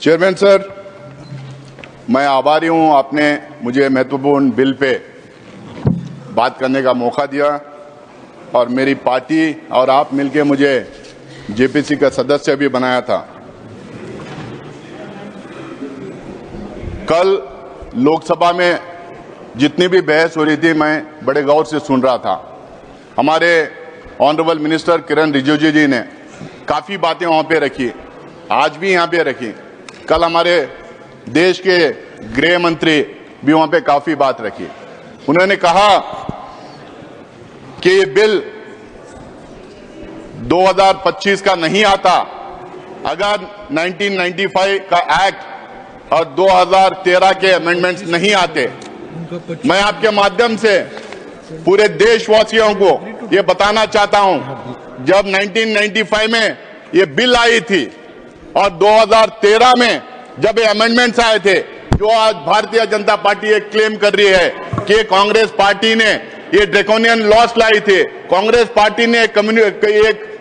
Chairman sir, मैं आभारी हूं आपने मुझे महत्वपूर्ण बिल पे बात करने का मौका दिया और मेरी पार्टी और आप मिलके मुझे जेपीसी का सदस्य भी बनाया था। कल लोकसभा में जितनी भी बहस हो रही थी मैं बड़े गौर से सुन रहा था। हमारे ऑनरेबल मिनिस्टर किरण रिजिजू जी ने काफ़ी बातें वहाँ पे रखी, आज भी यहाँ पे रखी। कल हमारे देश के गृह मंत्री भी वहाँ पे काफ़ी बात रखी। उन्होंने कहा कि ये बिल 2025 का नहीं आता अगर 1995 का एक्ट और 2013 के अमेंडमेंट्स नहीं आते। मैं आपके माध्यम से पूरे देशवासियों को ये बताना चाहता हूं, जब 1995 में ये बिल आई थी और 2013 में जब ये अमेंडमेंट्स आए थे, जो आज भारतीय जनता पार्टी ये क्लेम कर रही है कि कांग्रेस पार्टी ने ये ड्रैकोनियन लॉस लाई थी, कांग्रेस पार्टी ने एक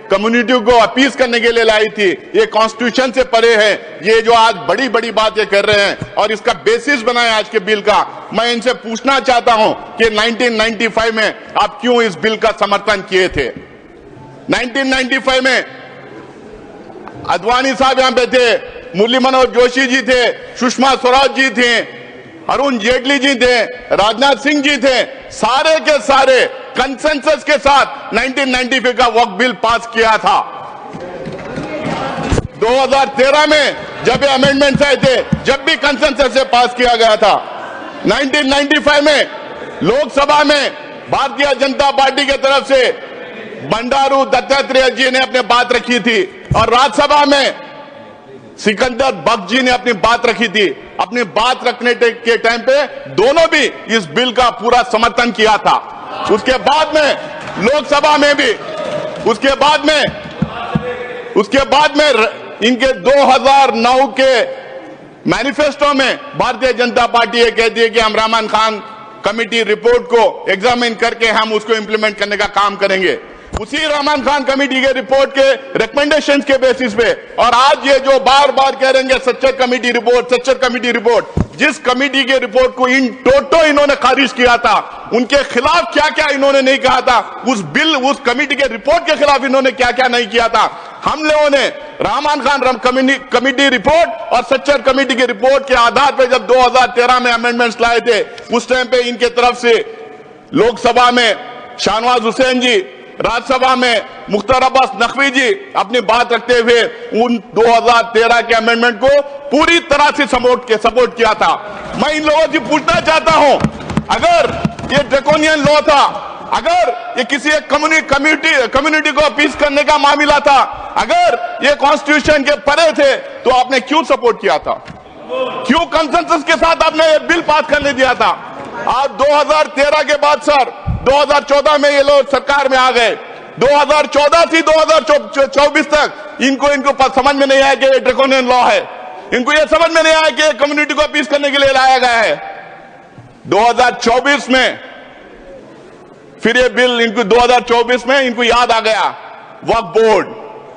कम्युनिटी को अपीज करने के लिए लाई थी, ये कॉन्स्टिट्यूशन से परे है। ये जो आज बड़ी बड़ी बात ये कर रहे हैं और इसका बेसिस बनाया आज के बिल का, मैं इनसे पूछना चाहता हूं कि 1995 में आप क्यों इस बिल का समर्थन किए थे? 1995 में अद्वानी साहब यहां पे थे, मुरली मनोहर जोशी जी थे, सुषमा स्वराज जी थे, अरुण जेटली जी थे, राजनाथ सिंह जी थे, सारे के सारे कंसेंसस के साथ 1995 का वक्फ बिल पास किया था। 2013 में जब ये अमेंडमेंट्स आए थे, जब भी कंसेंसस से पास किया गया था। 1995 में लोकसभा में भारतीय जनता पार्टी की तरफ से बंडारू दत्तात्रेय जी ने अपनी बात रखी थी और राज्यसभा में सिकंदर बख्श जी ने अपनी बात रखी थी। अपनी बात रखने के टाइम पे दोनों भी इस बिल का पूरा समर्थन किया था। उसके बाद में लोकसभा में भी उसके बाद में इनके 2009 के मैनिफेस्टो में भारतीय जनता पार्टी ये कहती है कि हम रहमान खान कमेटी रिपोर्ट को एग्जामिन करके हम उसको इंप्लीमेंट करने का काम करेंगे। उसी रहमान खान कमेटी के रिपोर्ट के रिकमेंडेशंस के बेसिस पे, और आज ये जो बार बार कह रहे हैं सच्चर कमेटी रिपोर्ट, जिस कमेटी के रिपोर्ट को इन टोटो इन्होंने खारिज किया था, उनके खिलाफ क्या क्या इन्होंने नहीं कहा था, उस कमेटी के रिपोर्ट के खिलाफ इन्होंने क्या क्या नहीं किया था। हम लोगों ने रहमान खान कमेटी रिपोर्ट और सच्चर कमेटी के रिपोर्ट के आधार पर जब 2013 में अमेंडमेंट्स लाए थे, उस टाइम पे इनके तरफ से लोकसभा में शाहनवाज हुसैन जी, राज्यसभा में मुख्तार अब्बास नकवी जी अपनी बात रखते हुए उन 2013 के अमेंडमेंट को पूरी तरह से सपोर्ट किया था। मैं इन लोगों से पूछना चाहता हूं, अगर ये ड्रैकोनियन लॉ था, अगर ये किसी एक कम्युनिटी को अपीज करने का मामला था, अगर ये कॉन्स्टिट्यूशन के परे थे, तो आपने क्यों सपोर्ट किया था? क्यों कंसेंसस के साथ आपने ये बिल पास करने दिया था? आप 2013 के बाद सर 2014 में ये लोग सरकार में आ गए। 2014 से 2024 तक इनको समझ में नहीं आया कि ये ड्रैकोनियन लॉ है। इनको ये समझ में नहीं आया कि कम्युनिटी को अपीज करने के लिए लाया गया है। 2024 में फिर ये बिल इनको 2024 में इनको याद आ गया, वक्फ बोर्ड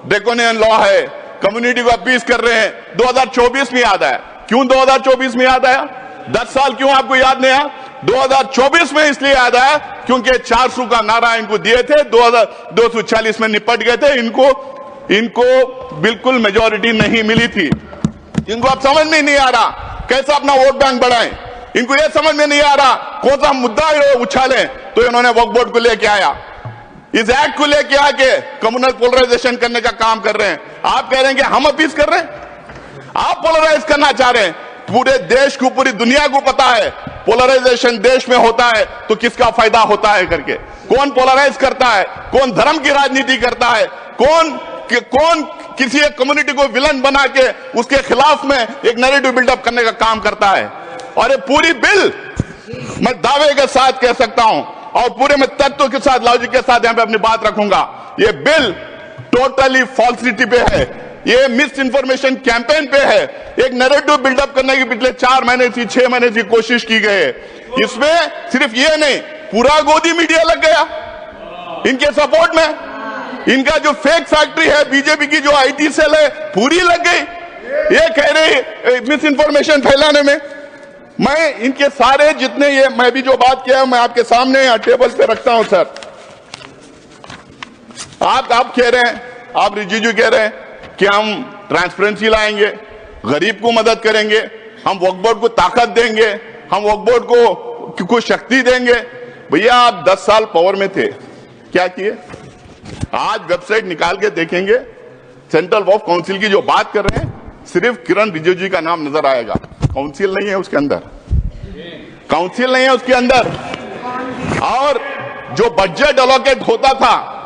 ड्रैकोनियन लॉ है, कम्युनिटी को अपीज कर रहे हैं। 2024 में याद आया। क्यों 2024 में याद आया? 10 साल क्यों आपको याद नहीं आया? 2024 में इसलिए याद आया क्योंकि 400 का नारा इनको दिए थे, 240 में निपट गए थे। इनको बिल्कुल मेजॉरिटी नहीं मिली थी। इनको अब समझ में नहीं आ रहा कैसे अपना वोट बैंक बढ़ाएं। इनको यह समझ में नहीं आ रहा कौन सा मुद्दा उछालें, तो इन्होंने वक्फ बोर्ड को लेके आया, इस एक्ट को लेके आके कम्युनल पोलराइजेशन करने का काम कर रहे हैं। आप कह रहे हैं कि हम अपीज कर रहे हैं, आप पोलराइज करना चाह रहे हैं। पूरे देश को, पूरी दुनिया को पता है पोलराइजेशन देश में होता है तो किसका फायदा होता है करके। कौन पोलराइज करता है, कौन धर्म की राजनीति करता है, कौन किसी एक कम्युनिटी को विलन बना के उसके खिलाफ में एक नैरेटिव बिल्डअप करने का काम करता है। और ये पूरी बिल मैं दावे के साथ कह सकता हूं और पूरे में तत्व के साथ, लॉजिक के साथ यहां पे अपनी बात रखूंगा, ये बिल टोटली फॉल्सिटी पे है, ये मिस इन्फॉर्मेशन कैंपेन पे है। एक नैरेटिव बिल्डअप करने की पिछले 4 महीने से 6 महीने से कोशिश की गई है। इसमें सिर्फ ये नहीं, पूरा गोदी मीडिया लग गया इनके सपोर्ट में। इनका जो फेक फैक्ट्री है बीजेपी की, जो आईटी सेल है, पूरी लग गई। ये कह रहे मिस इंफॉर्मेशन फैलाने में। मैं इनके सारे जितने ये मैं भी जो बात किया मैं आपके सामने यहाँ टेबल पे रखता हूं सर। आप कह रहे हैं, आप रिजिजू कह रहे हैं कि हम ट्रांसपेरेंसी लाएंगे, गरीब को मदद करेंगे, हम वक्फ बोर्ड को ताकत देंगे, हम वक्फ बोर्ड को कुछ शक्ति देंगे। भैया आप 10 साल पावर में थे, क्या किए? आज वेबसाइट निकाल के देखेंगे, सेंट्रल वक्फ काउंसिल की जो बात कर रहे हैं सिर्फ किरण रिजिजू का नाम नजर आएगा, काउंसिल नहीं है उसके अंदर, काउंसिल नहीं है उसके अंदर। और जो बजट अलोकेट होता था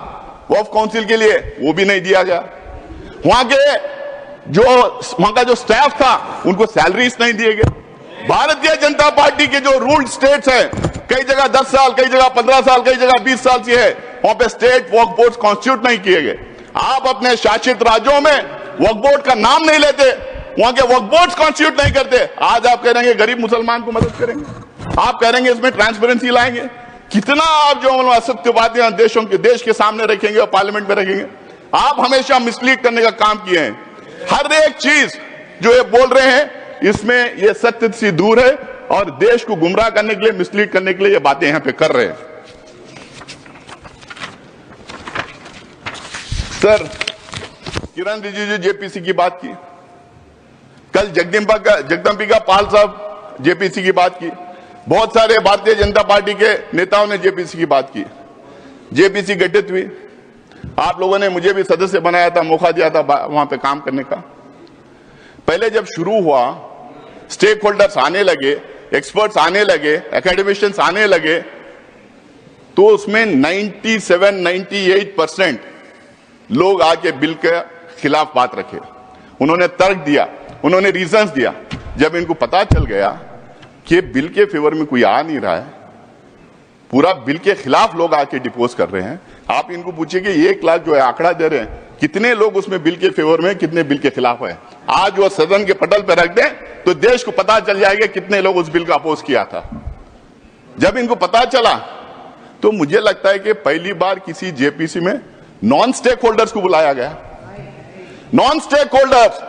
वक्फ काउंसिल के लिए वो भी नहीं दिया गया। वहां का जो स्टाफ था उनको सैलरीज नहीं दिए गए। भारतीय जनता पार्टी के जो रूल्ड स्टेट्स हैं, कई जगह 10 साल, कई जगह 15 साल, कई जगह 20 साल से है, वहां पे स्टेट वक्फ बोर्ड कॉन्स्टिट्यूट नहीं किए गए। आप अपने शासित राज्यों में वक्फ बोर्ड का नाम नहीं लेते, वहां के वक्फ बोर्ड कॉन्स्टिट्यूट नहीं करते। आज आप कह रहे हैं गरीब मुसलमान को मदद करेंगे, आप कह रहे हैं इसमें ट्रांसपेरेंसी लाएंगे। कितना आप जो असत्य बातें देश के सामने रखेंगे और पार्लियामेंट में रखेंगे। आप हमेशा मिसलीड करने का काम किए हैं। हर एक चीज जो ये बोल रहे हैं इसमें ये सत्य से दूर है और देश को गुमराह करने के लिए, मिसलीड करने के लिए ये बातें यहां पे कर रहे हैं। सर, किरण रिजिजू जेपीसी की बात की, कल जगदम्बिका पाल साहब जेपीसी की बात की, बहुत सारे भारतीय जनता पार्टी के नेताओं ने जेपीसी की बात की। जेपीसी गठित हुई, आप लोगों ने मुझे भी सदस्य बनाया था, मौका दिया था वहां पे काम करने का। पहले जब शुरू हुआ, स्टेक होल्डर्स आने लगे, एक्सपर्ट्स आने लगे, एकेडमिशियंस आने लगे, तो उसमें 97-98% लोग आके बिल के खिलाफ बात रखे। उन्होंने तर्क दिया, उन्होंने रीजंस दिया। जब इनको पता चल गया कि बिल के फेवर में कोई आ नहीं रहा है, पूरा बिल के खिलाफ लोग आके डिपोज कर रहे हैं, आप इनको पूछिए कि 1 लाख जो है आंकड़ा दे रहे हैं, कितने लोग उसमें बिल के फेवर में, कितने बिल के खिलाफ है। आज वो सदन के पटल पर रख दें तो देश को पता चल जाएगा कितने लोग उस बिल का अपोज किया था। जब इनको पता चला तो मुझे लगता है कि पहली बार किसी जेपीसी में नॉन स्टेक होल्डर्स को बुलाया गया। नॉन स्टेक होल्डर्स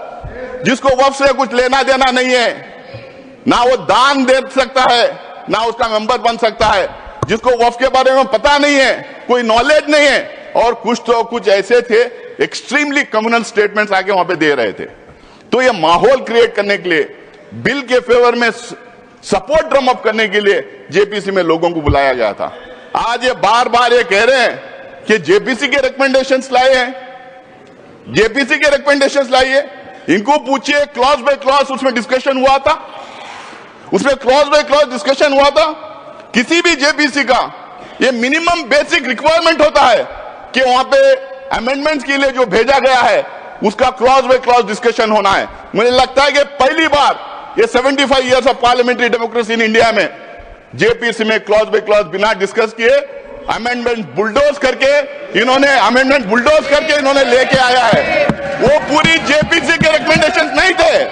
जिसको वक्फ से कुछ लेना देना नहीं है, ना वो दान दे सकता है, ना उसका मेंबर बन सकता है, जिसको वक्फ के बारे में पता नहीं है, कोई नॉलेज नहीं है, और कुछ ऐसे थे एक्सट्रीमली कम्युनल स्टेटमेंट्स आके वहां पे दे रहे थे। तो ये माहौल क्रिएट करने के लिए, बिल के फेवर में सपोर्ट ड्रम अप करने के लिए जेपीसी में लोगों को बुलाया गया था। आज ये बार बार ये कह रहे हैं कि जेपीसी के रिकमेंडेशंस लाए हैं, जेपीसी के रिकमेंडेशंस लाइए। इनको पूछिए क्लॉज बाय क्लॉज उसमें डिस्कशन हुआ था, उसमें क्लॉज बाय क्लॉज डिस्कशन हुआ था। किसी भी जेपीसी का ये मिनिमम बेसिक रिक्वायरमेंट होता है कि वहां पे अमेंडमेंट्स के लिए जो भेजा गया है उसका क्लॉज बाय क्लॉज डिस्कशन होना है। मुझे लगता है कि पहली बार ये 75 years of parliamentary democracy in India में जेपीसी में क्लॉज बाय क्लॉज बिना डिस्कस किए अमेंडमेंट बुलडोज करके इन्होंने लेके आया है। वो पूरी जेपीसी के रिकमेंडेशंस नहीं थे,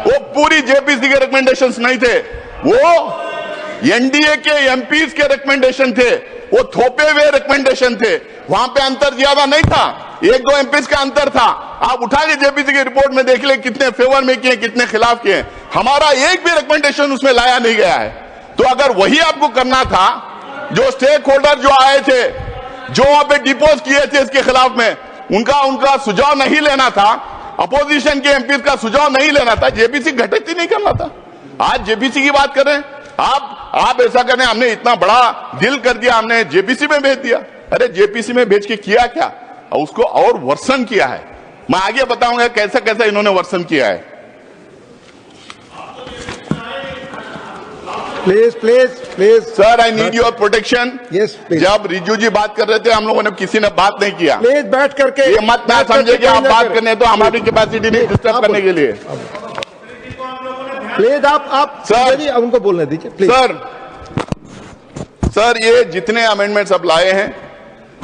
वो पूरी जेपीसी के रिकमेंडेशंस नहीं थे, वो एनडीए के एमपीज के रिकमेंडेशन थे, वो थोपे हुए रिकमेंडेशन थे। वहां पे अंतर ज्यादा नहीं था, 1-2 एमपीज का अंतर था। आप उठा के जेपीसी की रिपोर्ट में देख ले कितने फेवर में किए, कितने खिलाफ किए। हमारा एक भी रिकमेंडेशन उसमें लाया नहीं गया है। तो अगर वही आपको करना था, जो स्टेक होल्डर जो आए थे, जो वहां पे डिपोज किए थे इसके खिलाफ में, उनका सुझाव नहीं लेना था, अपोजिशन के एमपी का सुझाव नहीं लेना था, जेपीसी गठित ही नहीं करना था। आज जेपीसी की बात कर रहे हैं आप ऐसा कर रहे हैं, हमने इतना बड़ा दिल कर दिया, हमने जेपीसी में भेज दिया। अरे जेपीसी में भेज के किया क्या, उसको और वर्सन किया है। मैं आगे बताऊंगा कैसा कैसा इन्होंने वर्सन किया है। Please sir, I need your protection. Yes, जब रिजू जी बात कर रहे थे हम लोगों ने, किसी ने बात नहीं किया। प्लीज बैठ करके, ये मत ना समझे कि आप बात करने तो हमारी कैपेसिटी नहीं डिस्टर्ब करने के लिए। प्लीज आप सर उनको बोलने दीजिए प्लीज। सर ये जितने अमेंडमेंट्स अब लाए हैं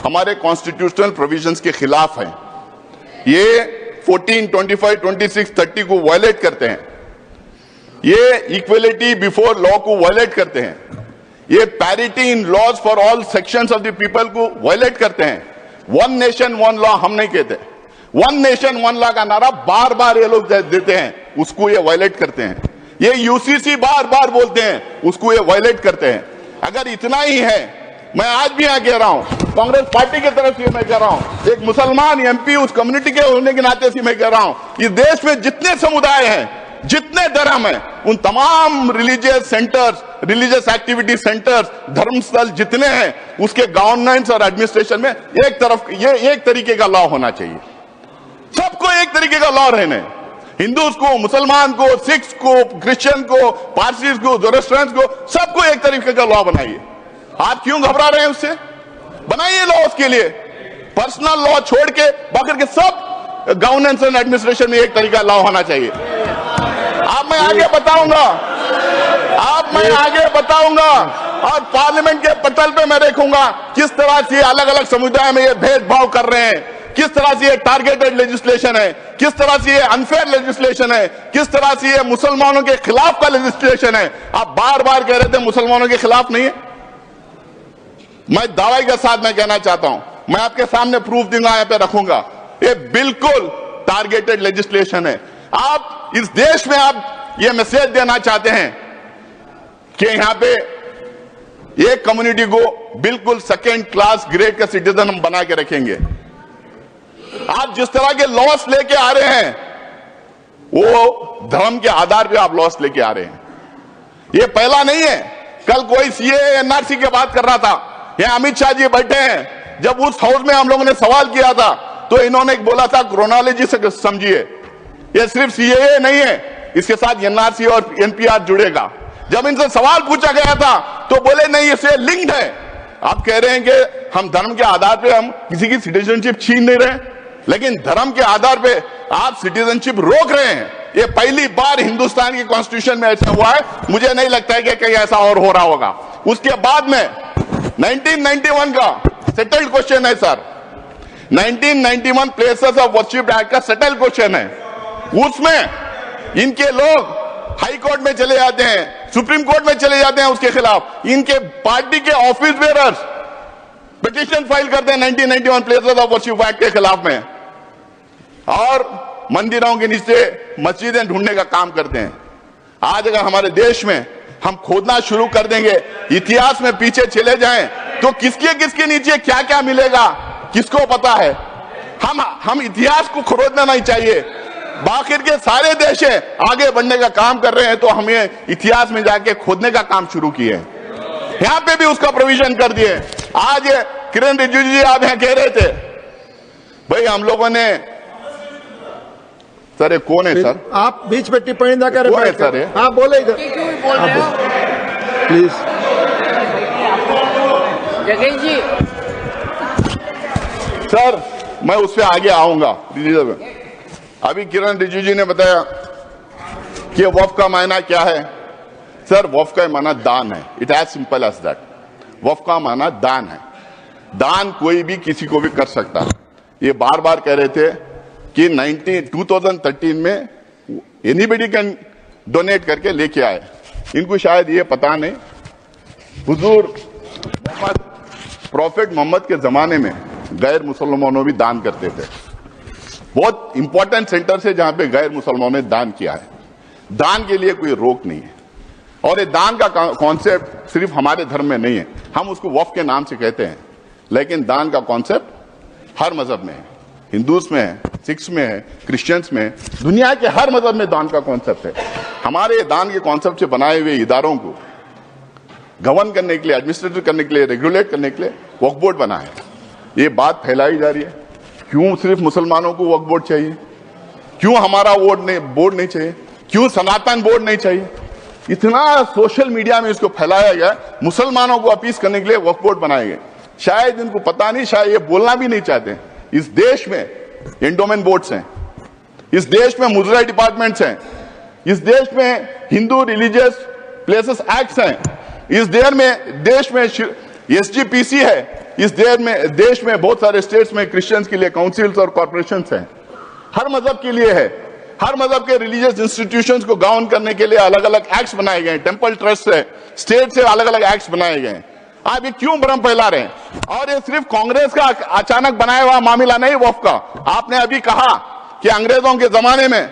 हमारे कॉन्स्टिट्यूशनल प्रोविजंस के खिलाफ हैं। ये 14, 25, 26, 30 को वायलेट करते हैं। ये इक्वलिटी बिफोर लॉ को वायलेट करते हैं। ये parity in laws for all sections of the people को वायलेट करते हैं। वन नेशन वन लॉ हम नहीं कहते, वन नेशन वन लॉ का नारा बार बार ये लोग देते हैं, उसको ये वायलेट करते हैं। ये यूसीसी बार बार बोलते हैं, उसको ये वायलेट करते हैं। अगर इतना ही है, मैं आज भी यहां कह रहा हूं, कांग्रेस पार्टी की तरफ से मैं कह रहा हूं, एक मुसलमान एमपी उस कम्युनिटी के होने के नाते से मैं कह रहा हूं, इस देश में जितने समुदाय हैं, जितने धर्म हैं, उन तमाम religious centres, religious activity centres, धर्मस्थल जितने हैं, उसके गवर्नेंस और एडमिनिस्ट्रेशन में एक तरीके का लॉ होना चाहिए। सबको एक तरीके का लॉ रहने, हिंदूज को, मुसलमान को, सिख्स को, क्रिश्चियन को, पारसीज को, जोरस्ट्रियंस को, सबको एक तरीके का लॉ बनाइए। आप क्यों घबरा रहे हैं उससे? बनाइए लॉ उसके लिए, पर्सनल लॉ छोड़ के बाकी के सब गवर्नेंस एंड एडमिनिस्ट्रेशन में एक तरीका लॉ होना चाहिए। मैं आगे बताऊंगा और पार्लियामेंट के पटल पे मैं देखूंगा किस तरह से अलग अलग समुदाय में ये भेदभाव कर रहे हैं, किस तरह से ये टारगेटेड लेजिस्लेशन है, किस तरह से ये अनफेयर लेजिस्लेशन है, किस तरह से ये मुसलमानों के खिलाफ का लेजिस्लेशन है। आप बार बार कह रहे थे मुसलमानों के खिलाफ नहीं है। मैं दावे के साथ मैं कहना चाहता हूं, मैं आपके सामने प्रूफ दूंगा, यहां पे रखूंगा, ये बिल्कुल टारगेटेड लेजिस्लेशन है। आप इस देश में आप ये मैसेज देना चाहते हैं कि यहां पे एक कम्युनिटी को बिल्कुल सेकेंड क्लास ग्रेड का सिटीजन हम बना के रखेंगे। आप जिस तरह के लॉस लेके आ रहे हैं, वो धर्म के आधार पे आप लॉस लेके आ रहे हैं। ये पहला नहीं है। कल कोई सीएए एनआरसी की बात कर रहा था, यहां अमित शाह जी बैठे हैं, जब उस हाउस में हम लोगों ने सवाल किया था तो इन्होंने बोला था क्रोनोलॉजी से समझिए, ये सिर्फ सीएए नहीं है, इसके साथ एनआरसी और एनपीआर जुड़ेगा। जब इनसे सवाल पूछा गया था तो बोले नहीं, इससे लिंक्ड है। आप कह रहे हैं कि हम धर्म के आधार पे हम किसी की सिटीजनशिप छीन नहीं रहे, लेकिन धर्म के आधार पे आप सिटीजनशिप रोक रहे हैं। ये पहली बार हिंदुस्तान की कॉन्स्टिट्यूशन में ऐसा हुआ है। मुझे नहीं लगता है कि कहीं ऐसा और हो रहा होगा। उसके बाद में 1991 का सेटल्ड क्वेश्चन है sir, 1991 places of worship act का सेटल्ड क्वेश्चन है। उसमें इनके लोग हाई कोर्ट में चले जाते हैं, सुप्रीम कोर्ट में चले जाते हैं उसके खिलाफ। इनके पार्टी के ऑफिस बेयरर्स पिटीशन फाइल करते हैं 1991 प्लेसेस ऑफ वर्शिप एक्ट के खिलाफ में, और मंदिरों के नीचे मस्जिदें ढूंढने का काम करते हैं। आज अगर हमारे देश में हम खोदना शुरू कर देंगे, इतिहास में पीछे चले जाएं, तो किसके नीचे क्या क्या मिलेगा किसको पता है। हम इतिहास को खोदना नहीं चाहिए। बाकी के सारे देश आगे बढ़ने का काम कर रहे हैं, तो हमें इतिहास में जाके खोदने का काम शुरू किए। यहां पे भी उसका प्रोविजन कर दिए। आज किरण रिजिजू जी आप यहां कह रहे थे, भाई हम लोगों ने, सर ये कौन है सर? आप बीच में टिप्पणी ना करें। कौन है सर ये? हाँ बोले इधर प्लीज। जगेश जी सर मैं उस पर आगे आऊंगा। अभी किरण रिजिजू जी ने बताया कि वक्फ का मायना क्या है। सर वक्फ का माना दान है, it as simple as that. वक्फ का माना दान है। दान कोई भी किसी को भी कर सकता है। ये बार बार कह रहे थे कि 2013 में एनीबडी कैन डोनेट करके लेके आए। इनको शायद ये पता नहीं, हुजूर प्रॉफिट मोहम्मद के जमाने में गैर मुसलमानों भी दान करते थे। बहुत इंपॉर्टेंट सेंटर से जहां पे गैर मुसलमानों ने दान किया है। दान के लिए कोई रोक नहीं है, और ये दान का कॉन्सेप्ट सिर्फ हमारे धर्म में नहीं है। हम उसको वक्फ के नाम से कहते हैं, लेकिन दान का कॉन्सेप्ट हर मजहब में है। हिंदूज में है, सिख्स में है, क्रिश्चियंस में, दुनिया के हर मजहब में दान का कॉन्सेप्ट है। हमारे दान के कॉन्सेप्ट से बनाए हुए इदारों को गवर्न करने के लिए, एडमिनिस्ट्रेट करने के लिए, रेगुलेट करने के लिए वक्फ बोर्ड बना है। ये बात फैलाई जा रही है, क्यों सिर्फ मुसलमानों को वक्फ बोर्ड चाहिए, क्यों हमारा बोर्ड नहीं चाहिए, क्यों सनातन बोर्ड नहीं चाहिए। इतना सोशल मीडिया में इसको फैलाया गया, मुसलमानों को अपील करने के लिए वक्फ बोर्ड बनाए गए। शायद इनको पता नहीं, शायद ये बोलना भी नहीं चाहते। इस देश में एंडोमेंट बोर्ड्स हैं, इस देश में मुजरा डिपार्टमेंट्स हैं, इस देश में हिंदू रिलीजियस प्लेसेस एक्ट्स हैं, इस देश में एसजीपीसी है, इस देश में बहुत सारे स्टेट्स में क्रिश्चियंस के लिए काउंसिल्स और कॉर्पोरेशंस हैं। हर मजहब के लिए है। हर मजहब के रिलीजियस इंस्टीट्यूशंस को गवर्न करने के लिए अलग अलग एक्ट्स बनाए गए हैं। टेंपल ट्रस्ट से, स्टेट से अलग अलग एक्ट्स बनाए गए हैं। आप ये क्यों भ्रम फैला रहे हैं? और ये सिर्फ कांग्रेस का अचानक बनाया हुआ मामला नहीं वक्फ का। आपने अभी कहा कि अंग्रेजों के जमाने में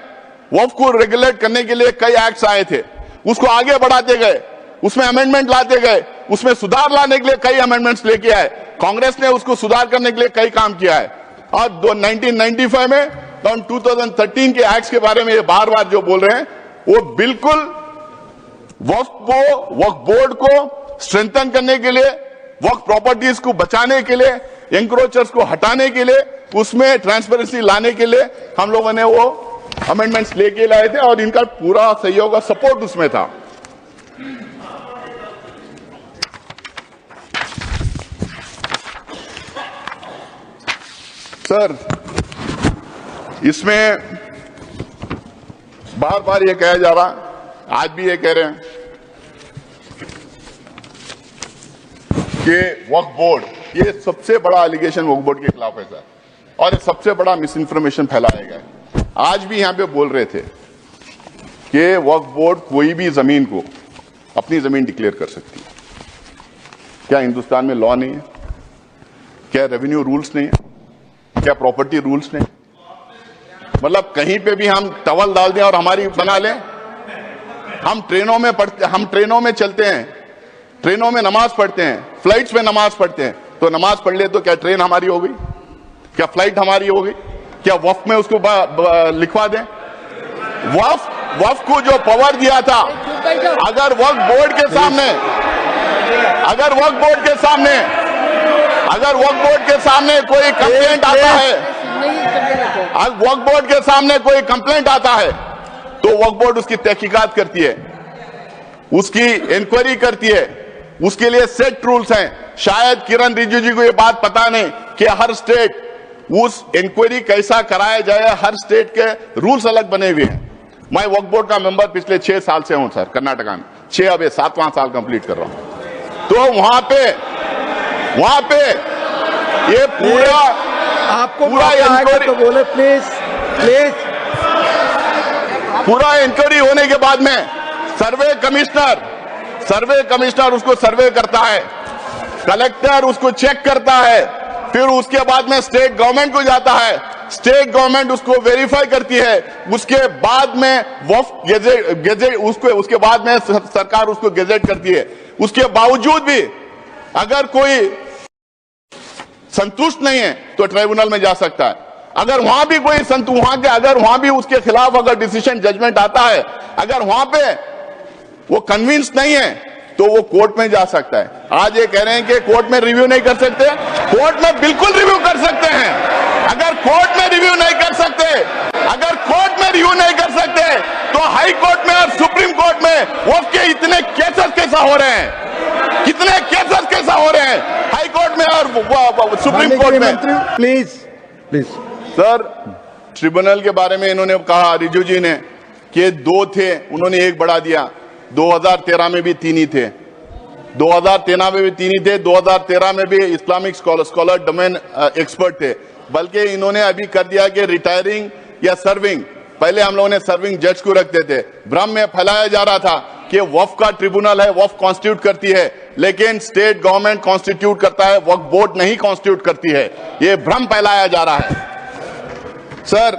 वक्फ को रेगुलेट करने के लिए कई एक्ट्स आए थे, उसको आगे बढ़ाते गए, उसमें अमेंडमेंट लाते गए, उसमें सुधार लाने के लिए कई अमेंडमेंट्स लेके आए। कांग्रेस ने उसको सुधार करने के लिए कई काम किया है। और 1995 में 2013 के एक्ट्स के बारे में ये बार बार जो बोल रहे हैं वो बिल्कुल वक्फ बोर्ड को स्ट्रेंथन करने के लिए, वक्फ प्रॉपर्टीज को बचाने के लिए, एंक्रोचर्स को हटाने के लिए, उसमें ट्रांसपेरेंसी लाने के लिए हम लोगों ने वो अमेंडमेंट्स लेके लाए थे और इनका पूरा सहयोग और सपोर्ट उसमें था। सर, इसमें बार बार ये कहा जा रहा, आज भी ये कह रहे हैं कि वक्फ बोर्ड, ये सबसे बड़ा एलिगेशन वक्फ बोर्ड के खिलाफ है सर, और ये सबसे बड़ा मिस इन्फॉर्मेशन फैलाया गया है। आज भी यहां पे बोल रहे थे कि वक्फ बोर्ड कोई भी जमीन को अपनी जमीन डिक्लेयर कर सकती है। क्या हिंदुस्तान में लॉ नहीं है? क्या रेवेन्यू रूल्स नहीं है? क्या प्रॉपर्टी रूल्स नहीं? मतलब कहीं पे भी हम टवल डाल दें और हमारी बना लें? हम ट्रेनों में चलते हैं, ट्रेनों में नमाज पढ़ते हैं, फ्लाइट्स में नमाज पढ़ते हैं, तो नमाज पढ़ ले तो क्या ट्रेन हमारी हो गई? क्या फ्लाइट हमारी हो गई? क्या वक्फ में उसको लिखवा दें? वक्फ को जो पावर दिया था, अगर वक्फ बोर्ड के सामने कोई कंप्लेंट आता है, वक्फ बोर्ड के सामने कोई कंप्लेंट आता है तो वक्फ बोर्ड उसकी तहकीकात करती है, उसकी इंक्वायरी करती है, उसके लिए सेट रूल्स हैं। शायद किरण रिजिजू जी को ये बात पता नहीं कि हर स्टेट उस इंक्वायरी कैसा कराया जाए, हर स्टेट के रूल्स अलग बने हुए हैं। मैं वक्फ बोर्ड का मेंबर पिछले 6 साल से हूं सर, कर्नाटका में 6, अब 7वां साल कंप्लीट कर रहा हूं। तो वहां पे ये पूरा इंक्वायरी तो बोले प्लीज। पूरा इंक्वायरी होने के बाद में सर्वे कमिश्नर उसको सर्वे करता है, कलेक्टर उसको चेक करता है, फिर उसके बाद में स्टेट गवर्नमेंट को जाता है, स्टेट गवर्नमेंट उसको वेरीफाई करती है, उसके बाद में वक्फ गेजेट उसके बाद में सरकार उसको गेजेट करती है। उसके बावजूद भी अगर कोई संतुष्ट नहीं है तो ट्राइब्यूनल में जा सकता है। अगर वहां भी कोई अगर वहां भी उसके खिलाफ अगर डिसीजन जजमेंट आता है, अगर वहां पे वो कन्विंस नहीं है तो वो कोर्ट में जा सकता है। आज ये कह रहे हैं कि कोर्ट में रिव्यू नहीं कर सकते, कोर्ट में बिल्कुल रिव्यू कर सकते हैं। अगर कोर्ट में रिव्यू नहीं कर सकते तो हाई कोर्ट में और सुप्रीम कोर्ट में वक्फ के इतने केसेस कैसा हो रहे हैं, कितने केसेस कैसा हो रहे हैं हाई कोर्ट में और सुप्रीम कोर्ट में। प्लीज सर, ट्रिब्यूनल के बारे में इन्होंने कहा, रिजिजू जी ने, कि 2 थे, उन्होंने 1 बढ़ा दिया। 2013 में भी 3 ही थे, 2013 में भी 3 ही थे, 2013 में भी इस्लामिक स्कॉलर डोमेन एक्सपर्ट थे। बल्कि इन्होंने अभी कर दिया कि रिटायरिंग या सर्विंग, पहले हम लोगों ने सर्विंग जज को रखते थे। भ्रम में फैलाया जा रहा था कि वक्फ का ट्रिब्यूनल है, वक्फ कॉन्स्टिट्यूट करती है, लेकिन स्टेट गवर्नमेंट कॉन्स्टिट्यूट करता है, वक्फ बोर्ड नहीं कॉन्स्टिट्यूट करती है। ये भ्रम फैलाया जा रहा है। सर,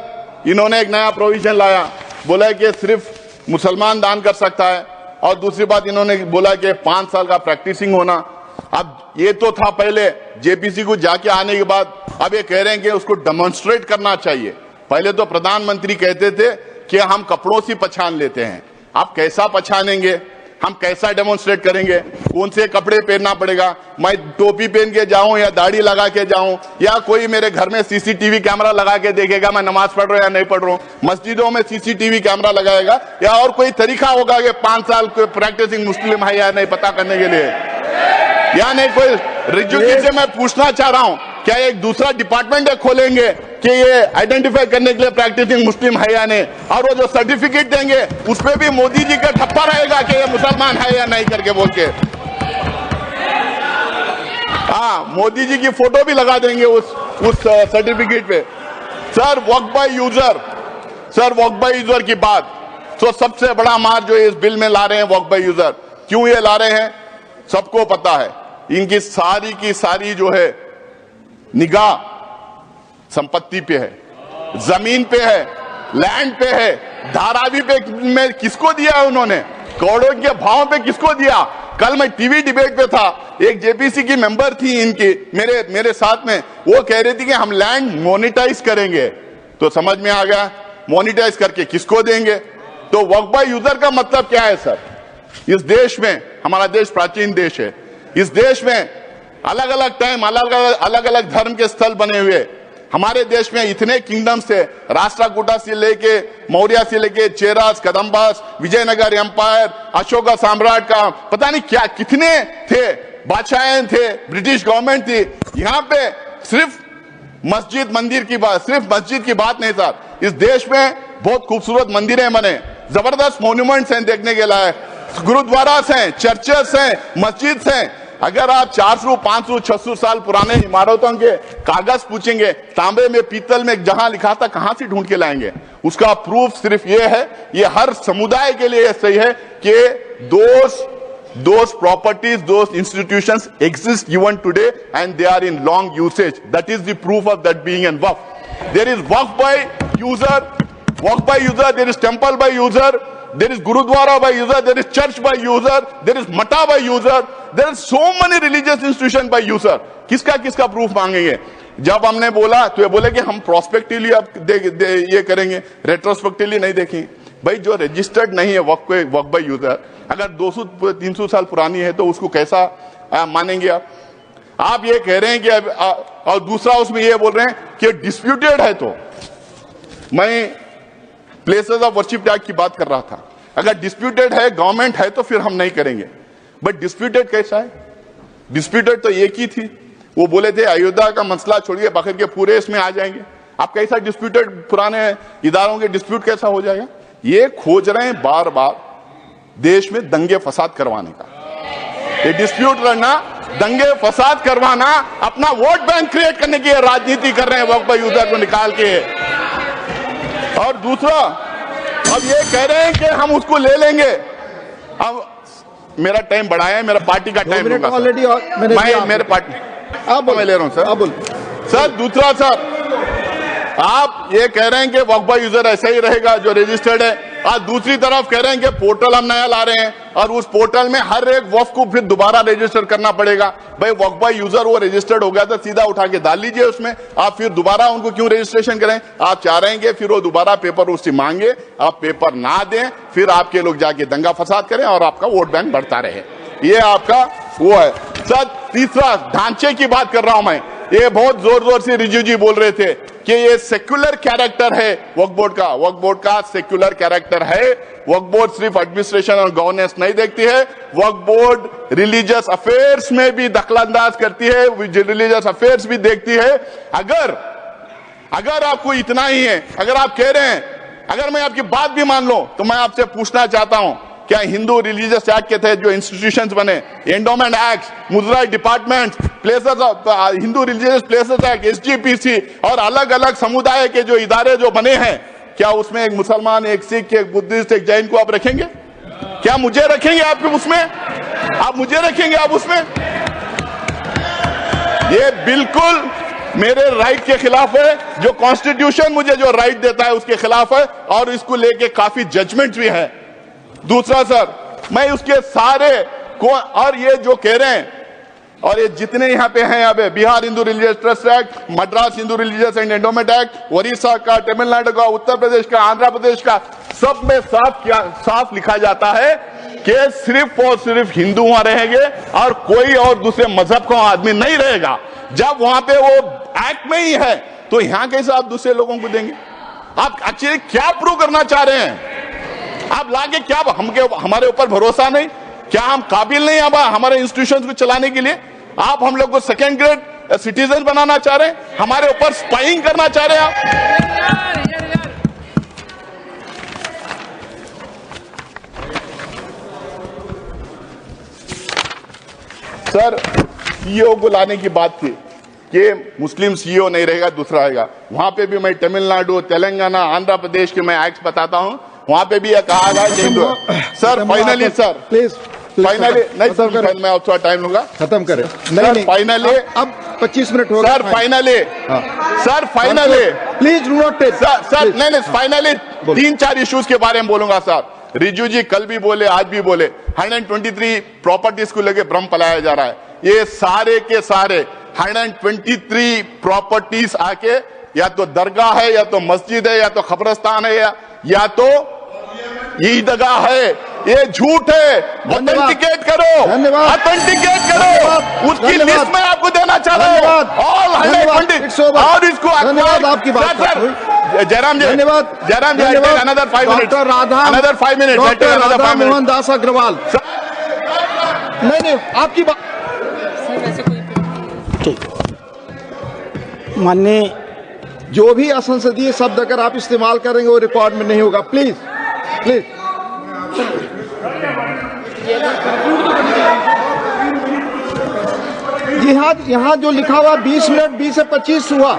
इन्होंने एक नया प्रोविजन लाया, बोला कि सिर्फ मुसलमान दान कर सकता है, और दूसरी बात इन्होंने बोला कि 5 साल का प्रैक्टिसिंग होना। अब ये तो था पहले, जेपीसी को जाके आने के बाद अब ये कह रहे हैं कि उसको डेमोन्स्ट्रेट करना चाहिए। पहले तो प्रधानमंत्री कहते थे कि हम कपड़ों से पहचान लेते हैं, आप कैसा पहचानेंगे, हम कैसा डेमोन्स्ट्रेट करेंगे, कौन से कपड़े पहनना पड़ेगा, मैं टोपी पहन के जाऊं या दाढ़ी लगा के जाऊं, या कोई मेरे घर में सीसीटीवी कैमरा लगा के देखेगा मैं नमाज पढ़ रहा हूं या नहीं पढ़ रहा हूं, मस्जिदों में सीसीटीवी कैमरा लगाएगा, या और कोई तरीका होगा कि 5 साल कोई प्रैक्टिसिंग मुस्लिम है या नहीं पता करने के लिए, या नहीं कोई। रिजिजू जी से मैं पूछना चाह रहा हूं, क्या एक दूसरा डिपार्टमेंट खोलेंगे कि ये आइडेंटिफाई करने के लिए प्रैक्टिसिंग मुस्लिम है या नहीं, और वो जो सर्टिफिकेट देंगे उस पे भी मोदी जी का ठप्पा रहेगा कि ये मुसलमान है या नहीं करके बोल के। हाँ, मोदी जी की फोटो भी लगा देंगे उस सर्टिफिकेट पे। सर, वक्फ बाय यूजर की बात, तो सबसे बड़ा मार जो इस बिल में ला रहे हैं वक्फ बाय यूजर, क्यों ये ला रहे हैं सबको पता है। इनकी सारी की सारी जो है निगाह संपत्ति पे है, जमीन पे है, लैंड पे है। धारावी पे में किसको दिया है उन्होंने, करोड़ों के भाव पे किसको दिया। कल मैं टीवी डिबेट पे था, एक जेपीसी की मेंबर थी इनकी मेरे साथ में, वो कह रही थी कि हम लैंड मोनेटाइज करेंगे। तो समझ में आ गया, मोनेटाइज करके किसको देंगे। तो वक्फ बाय यूजर का मतलब क्या है सर। इस देश में, हमारा देश प्राचीन देश है, इस देश में अलग अलग टाइम अलग अलग धर्म के स्थल बने हुए। हमारे देश में इतने किंगडम्स थे, राष्ट्रकूटा से लेके मौर्य से लेके चेरास, कदम्बास, विजयनगर एम्पायर, अशोका साम्राट का पता नहीं क्या कितने थे, बादशाहें थे, ब्रिटिश गवर्नमेंट थी। यहाँ पे सिर्फ मस्जिद मंदिर की बात, सिर्फ मस्जिद की बात नहीं था। इस देश में बहुत खूबसूरत मंदिरें बने, जबरदस्त मॉन्यूमेंट्स हैं देखने के लायक, गुरुद्वारास हैं, चर्चेस हैं, मस्जिद हैं। अगर आप 400, 500, 600 साल पुराने इमारतों के कागज पूछेंगे, तांबे में, पीतल में जहां लिखा था, कहां से ढूंढ के लाएंगे। उसका प्रूफ सिर्फ ये है, ये हर समुदाय के लिए सही है कि those properties, those institutions exist even today and they are in long usage. That is the proof of that being in waqf. There is waqf by user, there is temple by user, there is gurudwara by user, there is church by user, there is mata by user, there are so many religious institutions by user. किसका proof मांगेंगे। जब हमने बोला तो ये बोले कि हम प्रोस्पेक्टिवली अब ये करेंगे, रेट्रोस्पेक्टिवली नहीं देखेंगे। भाई जो रजिस्टर्ड नहीं है वक्फ बाय यूजर, अगर 200-300 साल पुरानी है तो उसको कैसा मानेंगे आप ये कह रहे हैं कि और दूसरा उसमें ये बोल रहे हैं कि डिस्प्यूटेड है। तो मैं प्लेसेस ऑफ वर्शिप टैग की बात कर रहा था, अगर डिस्प्यूटेड है, गवर्नमेंट है, तो फिर हम नहीं करेंगे। बट डिस्प्यूटेड कैसा है, डिस्प्यूटेड तो एक ही थी, वो बोले थे अयोध्या का मसला छोड़िए बाकी के पूरे इसमें आ जाएंगे। आप कैसा डिस्प्यूटेड, पुराने इदारों के डिस्प्यूट कैसा हो जाएगा। ये खोज रहे हैं बार बार देश में दंगे फसाद करवाने का, ये डिस्प्यूट लड़ना, दंगे फसाद करवाना, अपना वोट बैंक क्रिएट करने की राजनीति कर रहे हैं वक्फ बाय यूजर को निकाल के। और दूसरा, अब ये कह रहे हैं कि हम उसको ले लेंगे। अब मेरा टाइम बढ़ा है, मेरा पार्टी का टाइम लूंगा ऑलरेडी मैं, मेरे पार्टी मैं ले रहा हूं सर। दूसरा सर, आप ये कह रहे हैं कि वक्फ बाय यूजर ऐसा ही रहेगा जो रजिस्टर्ड है, और दूसरी तरफ कह रहे हैं कि पोर्टल हम नया ला रहे हैं और उस पोर्टल में हर एक वक्फ को फिर दोबारा रजिस्टर करना पड़ेगा। भाई वक्फ बाय यूजर वो रजिस्टर्ड हो गया था, सीधा उठा के डाल लीजिए उसमें, आप फिर दोबारा उनको क्यों रजिस्ट्रेशन करें। आप चाह रहे हैं कि फिर वो दोबारा पेपर उससे मांगे, आप पेपर ना दें, फिर आपके लोग जाके दंगा फसाद करें और आपका वोट बैंक बढ़ता रहे। ये आपका वो है सर। तीसरा, ढांचे की बात कर रहा हूं मैं, ये बहुत जोर जोर से रिजू जी बोल रहे थे कि ये सेक्युलर कैरेक्टर है वक्फ बोर्ड का सेक्युलर कैरेक्टर है। वक्फ बोर्ड सिर्फ एडमिनिस्ट्रेशन और गवर्नेंस नहीं देखती है, वक्फ बोर्ड रिलीजियस अफेयर्स में भी दखलंदाज करती है, रिलीजियस अफेयर्स भी देखती है। अगर आपको इतना ही है, अगर आप कह रहे हैं, अगर मैं आपकी बात भी मान लूं, तो मैं आपसे पूछना चाहता हूं, क्या हिंदू रिलीजियस एक्ट के तहत जो इंस्टीट्यूशंस बने, एंडोमेंट एक्ट, मुद्रा department, places of Hindu religious places act, SGPC और अलग अलग समुदाय के जो इदारे जो बने हैं, क्या उसमें एक मुसलमान, एक सिख, एक बुद्धिस्ट, एक जैन को आप रखेंगे? क्या मुझे रखेंगे आप उसमें? आप मुझे रखेंगे आप उसमें? ये बिल्कुल मेरे राइट के खिलाफ है, जो कॉन्स्टिट्यूशन मुझे जो राइट देता है उसके खिलाफ है, और इसको लेके काफी जजमेंट भी है। दूसरा सर, मैं उसके सारे को, और ये जो कह रहे हैं, और ये जितने यहाँ पे हैं, अब Bihar Hindu religious trust act, Madras Hindu religious and endowment act, Orissa का, तमिलनाडु का, उत्तर प्रदेश का, आंध्र प्रदेश का, सब में साफ लिखा जाता है कि सिर्फ और सिर्फ हिंदू वहां रहेंगे और कोई और दूसरे मजहब का आदमी नहीं रहेगा। जब वहां पे वो एक्ट में ही है, तो यहां कैसे आप दूसरे लोगों को देंगे? आप एक्चुअली क्या प्रूव करना चाह रहे हैं? आप लाके क्या, हमारे ऊपर भरोसा नहीं, क्या हम काबिल नहीं हमारे इंस्टीट्यूशंस को चलाने के लिए? आप हम लोग को सेकेंड ग्रेड सिटीजन बनाना चाह रहे हैं, हमारे ऊपर स्पाइंग करना चाह रहे हैं आप। सर, सीईओ को लाने की बात थी कि मुस्लिम सीईओ नहीं रहेगा, दूसरा आएगा। वहां पे भी मैं तमिलनाडु, तेलंगाना, आंध्र प्रदेश के मैं एक्ट बताता हूं, वहां पे भी कहा गया है। Sir finally sir, please finally नहीं खत्म करें। मैं थोड़ा टाइम लूंगा खत्म करें। सर, फाइनली अब 25 मिनट हो गए। सर फाइनली हाँ। Sir finally please do not take sir नहीं फाइनली 3-4 इश्यूज के बारे में बोलूंगा सर। रिजू जी कल भी बोले, आज भी बोले, 123 प्रॉपर्टीज को लेके भ्रम फैलाया जा रहा है। ये सारे के सारे 123 प्रॉपर्टीज आके या तो दरगाह है, या तो मस्जिद है, या तो कब्रिस्तान है, या तो ईदगाह है। ये झूठ है। ऑथेंटिकेट करो, धन्यवाद। ऑथेंटिकेट करो। उसकी लिस्ट में आपको देना चाह रहा हूं। ऑल 120 और इसको धन्यवाद। आपकी बात जयराम जी, धन्यवाद। Jairam ji, another 5 minute, doctor Radha, another 5 minute, doctor Radha Mohan Das Agarwal. नहीं आपकी बात माननीय जो भी असंसदीय शब्द अगर आप इस्तेमाल करेंगे वो रिकॉर्ड में नहीं होगा। प्लीज प्लीज जी हाँ, यहाँ जो लिखा हुआ 20 मिनट 20 से 25 हुआ,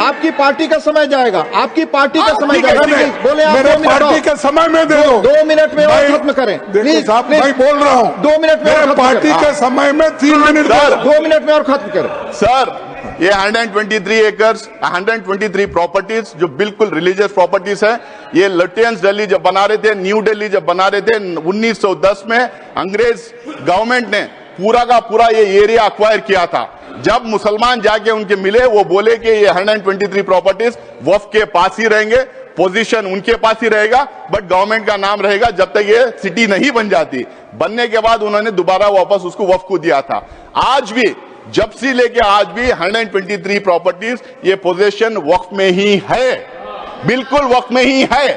आपकी पार्टी का समय जाएगा। आपकी पार्टी का समय जाएगा। प्लीज बोले आप। मेरे 2 मिनट पार्टी और। के समय में दे दो। 2 मिनट में और मैं- खत्म करें। देखो प्लीज साहब, प्लीज। मैं बोल रहा हूँ 2 मिनट में और मेरे खत्म पार्टी करें। के समय में 3 मिनट सर, 2 मिनट में और खत्म करें। सर ये 123 एकर्स, 123 प्रॉपर्टीज जो बिल्कुल रिलीजियस प्रॉपर्टीज है। ये लुटियंस दिल्ली जब बना रहे थे, न्यू दिल्ली जब बना रहे थे 1910 में, अंग्रेज गवर्नमेंट ने पूरा का पूरा ये एरिया अक्वायर किया था। जब मुसलमान जाके उनके मिले, वो बोले कि ये 123 प्रॉपर्टीज वक्फ के पास ही रहेंगे, पोजीशन उनके पास ही रहेगा, बट गवर्नमेंट का नाम रहेगा जब तक ये सिटी नहीं बन जाती। बनने के बाद उन्होंने दोबारा वापस उसको वक्फ को दिया था। आज भी, जब से लेके आज भी 123 प्रॉपर्टीज ये पोजीशन वक्फ में ही है, बिल्कुल वक्फ में ही है।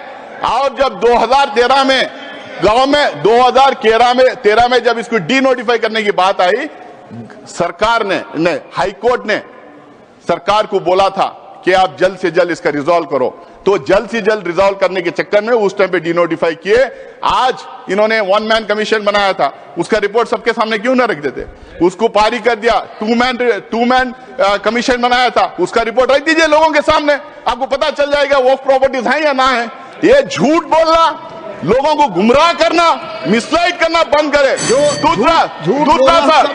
और जब 2013 में गवर्नमेंट 2013 में जब इसको डी नोटिफाई करने की बात आई, सरकार ने हाई कोर्ट ने सरकार को बोला था कि आप जल्द से जल्द इसका रिजॉल्व करो। तो जल्द से जल्द रिजॉल्व करने के चक्कर में उस टाइम पे डी नोटिफाई किए। आज इन्होंने 1 मैन कमीशन बनाया था, उसका रिपोर्ट सबके सामने क्यों ना रख देते? उसको पारी कर दिया। 2 मैन कमीशन बनाया था, उसका रिपोर्ट रख दीजिए लोगों के सामने, आपको पता चल जाएगा वो प्रॉपर्टीज हैं या ना है। ये झूठ बोलना, लोगों को गुमराह करना, मिसलाइड करना बंद करें। दूसरा सर,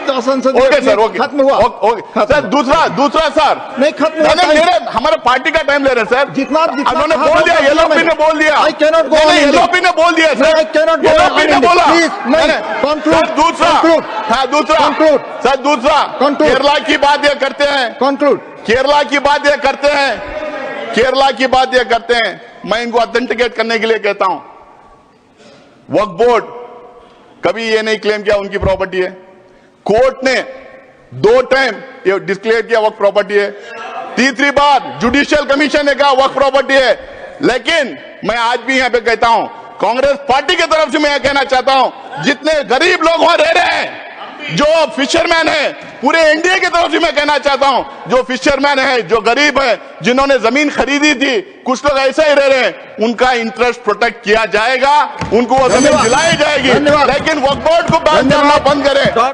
ओके सर, ओके खत्म हुआ। ओके सर, दूसरा सर नहीं खत्म हुआ। मेरे हमारे पार्टी का टाइम ले रहे हैं सर। जितना उन्होंने बोल दिया, येलोपी ने बोल दिया। I cannot go on ending. येलोपी ने बोल दिया sir. I cannot go on येलोपी ने ending. बोला। Please, नहीं, conclude, दूसरा conclude, हाँ, दूसरा conclude, सर, दूसरा conclude. केरला की बात ये करते हैं, कंक्लूड। केरला की बात ये करते हैं, केरला की बात ये करते हैं। मैं इनको ऑथेंटिकेट करने के लिए कहता हूं, वक्फ बोर्ड कभी ये नहीं क्लेम किया उनकी प्रॉपर्टी है। कोर्ट ने 2 टाइम ये डिक्लेयर किया वक्फ प्रॉपर्टी है। तीसरी बार जुडिशियल कमीशन ने कहा वक्फ प्रॉपर्टी है। लेकिन मैं आज भी यहां पे कहता हूं, कांग्रेस पार्टी की तरफ से मैं यह कहना चाहता हूं, जितने गरीब लोग वहां रह रहे हैं, जो फिशरमैन है, पूरे इंडिया की तरफ से मैं कहना चाहता हूं, जो फिशरमैन है, जो गरीब है, जिन्होंने जमीन खरीदी थी, कुछ लोग ऐसे ही रह रहे हैं, उनका इंटरेस्ट प्रोटेक्ट किया जाएगा, उनको वो जमीन दिलाई जाएगी। लेकिन वक्फ बोर्ड को बात करना बंद करें।